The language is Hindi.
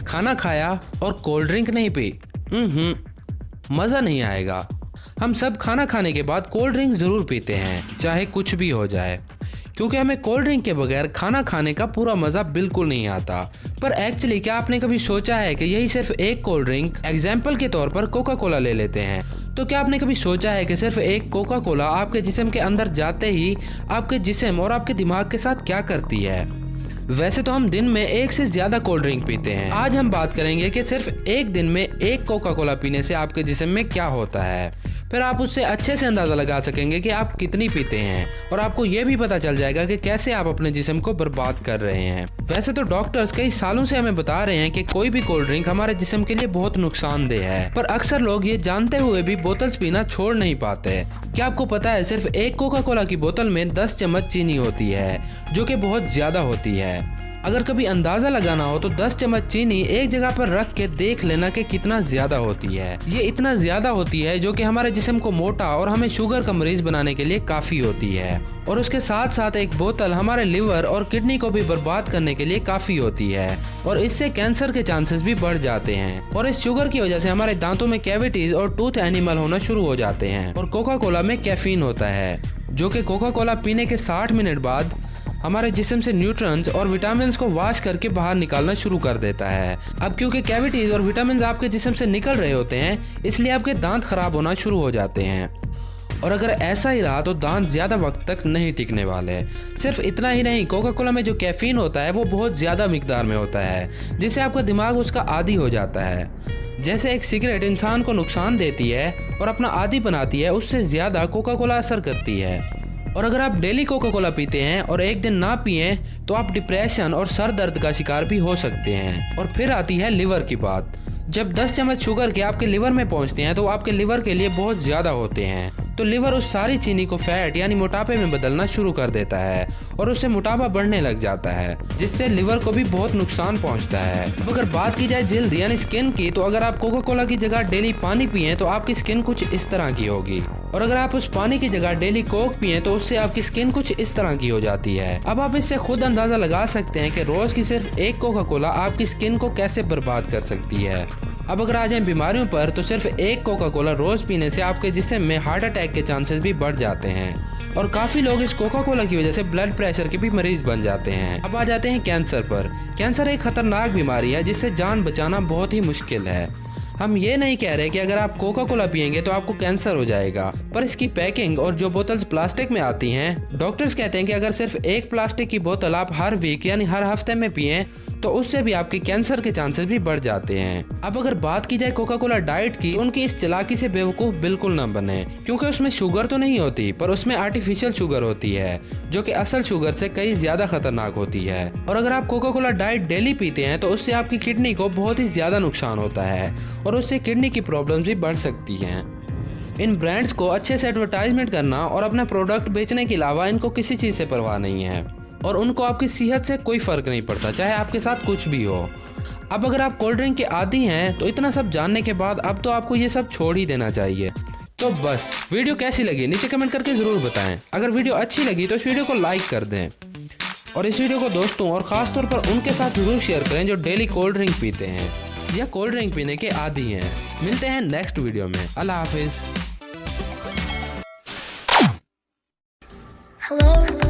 खाना खाया और कोल्ड ड्रिंक नहीं पी, मज़ा नहीं आएगा। हम सब खाना खाने के बाद कोल्ड ड्रिंक ज़रूर पीते हैं, चाहे कुछ भी हो जाए, क्योंकि हमें कोल्ड ड्रिंक के बगैर खाना खाने का पूरा मज़ा बिल्कुल नहीं आता। पर एक्चुअली क्या आपने कभी सोचा है कि यही सिर्फ एक कोल्ड ड्रिंक, एग्जाम्पल के तौर पर कोका कोला ले लेते हैं, तो क्या आपने कभी सोचा है कि सिर्फ एक कोका कोला आपके जिस्म के अंदर जाते ही आपके जिस्म और आपके दिमाग के साथ क्या करती है? वैसे तो हम दिन में एक से ज़्यादा कोल्ड ड्रिंक पीते हैं। आज हम बात करेंगे कि सिर्फ एक दिन में एक कोका कोला पीने से आपके जिस्म में क्या होता है। फिर आप उससे अच्छे से अंदाज़ा लगा सकेंगे कि आप कितनी पीते हैं और आपको ये भी पता चल जाएगा कि कैसे आप अपने जिस्म को बर्बाद कर रहे हैं। वैसे तो डॉक्टर्स कई सालों से हमें बता रहे हैं कि कोई भी कोल्ड ड्रिंक हमारे जिस्म के लिए बहुत नुकसानदेह है, पर अक्सर लोग ये जानते हुए भी बोतल्स पीना छोड़ नहीं पाते। क्या आपको पता है सिर्फ एक कोका कोला की बोतल में 10 चम्मच चीनी होती है, जो कि बहुत ज़्यादा होती है। अगर कभी अंदाज़ा लगाना हो तो 10 चम्मच चीनी एक जगह पर रख के देख लेना कि कितना ज़्यादा होती है। ये इतना ज़्यादा होती है जो कि हमारे जिस्म को मोटा और हमें शुगर का मरीज बनाने के लिए काफ़ी होती है। और उसके साथ साथ एक बोतल हमारे लिवर और किडनी को भी बर्बाद करने के लिए काफ़ी होती है, और इससे कैंसर के चांसेस भी बढ़ जाते हैं। और इस शुगर की वजह से हमारे दांतों में कैविटीज और टूथ एनिमल होना शुरू हो जाते हैं। और कोका कोला में कैफीन होता है, जो कि कोका कोला पीने के 60 मिनट बाद हमारे जिस्म से न्यूट्रॉन्स और विटामिन को वॉश करके बाहर निकालना शुरू कर देता है। अब क्योंकि कैविटीज और विटामिन आपके जिस्म से निकल रहे होते हैं, इसलिए आपके दांत खराब होना शुरू हो जाते हैं। और अगर ऐसा ही रहा तो दांत ज़्यादा वक्त तक नहीं टिकने वाले। सिर्फ इतना ही नहीं, कोका कोला में जो कैफीन होता है वो बहुत ज़्यादा मिकदार में होता है, जिससे आपका दिमाग उसका आदी हो जाता है। जैसे एक सिगरेट इंसान को नुकसान देती है और अपना आदी बनाती है, उससे ज़्यादा कोका कोला असर करती है। और अगर आप डेली कोका कोला पीते हैं और एक दिन ना पिए तो आप डिप्रेशन और सर दर्द का शिकार भी हो सकते हैं। और फिर आती है लिवर की बात। जब 10 चम्मच शुगर के आपके लिवर में पहुंचते हैं तो आपके लिवर के लिए बहुत ज़्यादा होते हैं, तो लिवर उस सारी चीनी को फैट यानी मोटापे में बदलना शुरू कर देता है और उससे मोटापा बढ़ने लग जाता है, जिससे लिवर को भी बहुत नुकसान पहुंचता है। अब अगर बात की जाए जल्द यानी स्किन की, तो अगर आप कोका कोला की जगह डेली पानी पिए तो आपकी स्किन कुछ इस तरह की होगी, और अगर आप उस पानी की जगह डेली कोक पिए तो उससे आपकी स्किन कुछ इस तरह की हो जाती है। अब आप इससे खुद अंदाजा लगा सकते हैं कि रोज की सिर्फ एक कोका कोला आपकी स्किन को कैसे बर्बाद कर सकती है। अब अगर आ जाए बीमारियों पर, तो सिर्फ एक कोका कोला रोज पीने से आपके जिस्म में हार्ट अटैक के चांसेस भी बढ़ जाते हैं, और काफ़ी लोग इस कोका कोला की वजह से ब्लड प्रेशर के भी मरीज बन जाते हैं। अब आ जाते हैं कैंसर पर। कैंसर एक खतरनाक बीमारी है जिससे जान बचाना बहुत ही मुश्किल है। हम ये नहीं कह रहे कि अगर आप कोका कोला पियेंगे तो आपको कैंसर हो जाएगा, पर इसकी पैकिंग और जो बोतल्स प्लास्टिक में आती हैं, डॉक्टर्स कहते हैं कि अगर सिर्फ एक प्लास्टिक की बोतल आप हर वीक यानी हर हफ्ते में पिएं तो उससे भी आपके कैंसर के चांसेस भी बढ़ जाते हैं। अब अगर बात की जाए कोका कोला डाइट की, उनकी इस चालाकी से बेवकूफ़ बिल्कुल ना बने, क्योंकि उसमें शुगर तो नहीं होती, पर उसमें आर्टिफिशियल शुगर होती है, जो कि असल शुगर से कई ज़्यादा खतरनाक होती है। और अगर आप कोका कोला डाइट डेली पीते हैं तो उससे आपकी किडनी को बहुत ही ज़्यादा नुकसान होता है और उससे किडनी की प्रॉब्लम्स भी बढ़ सकती हैं। इन ब्रांड्स को अच्छे से एडवर्टाइजमेंट करना और अपना प्रोडक्ट बेचने के अलावा इनको किसी चीज़ से परवाह नहीं है, और उनको आपकी सेहत से कोई फ़र्क नहीं पड़ता, चाहे आपके साथ कुछ भी हो। अब अगर आप कोल्ड ड्रिंक के आदी हैं तो इतना सब जानने के बाद अब तो आपको ये सब छोड़ ही देना चाहिए। तो बस, वीडियो कैसी लगी नीचे कमेंट करके ज़रूर बताएं। अगर वीडियो अच्छी लगी तो इस वीडियो को लाइक कर दें, और इस वीडियो को दोस्तों और ख़ास तौर पर उनके साथ जरूर शेयर करें जो डेली कोल्ड ड्रिंक पीते हैं या कोल्ड ड्रिंक पीने के आदी हैं। मिलते हैं नेक्स्ट वीडियो में। अल्लाह हाफिज़। Hello.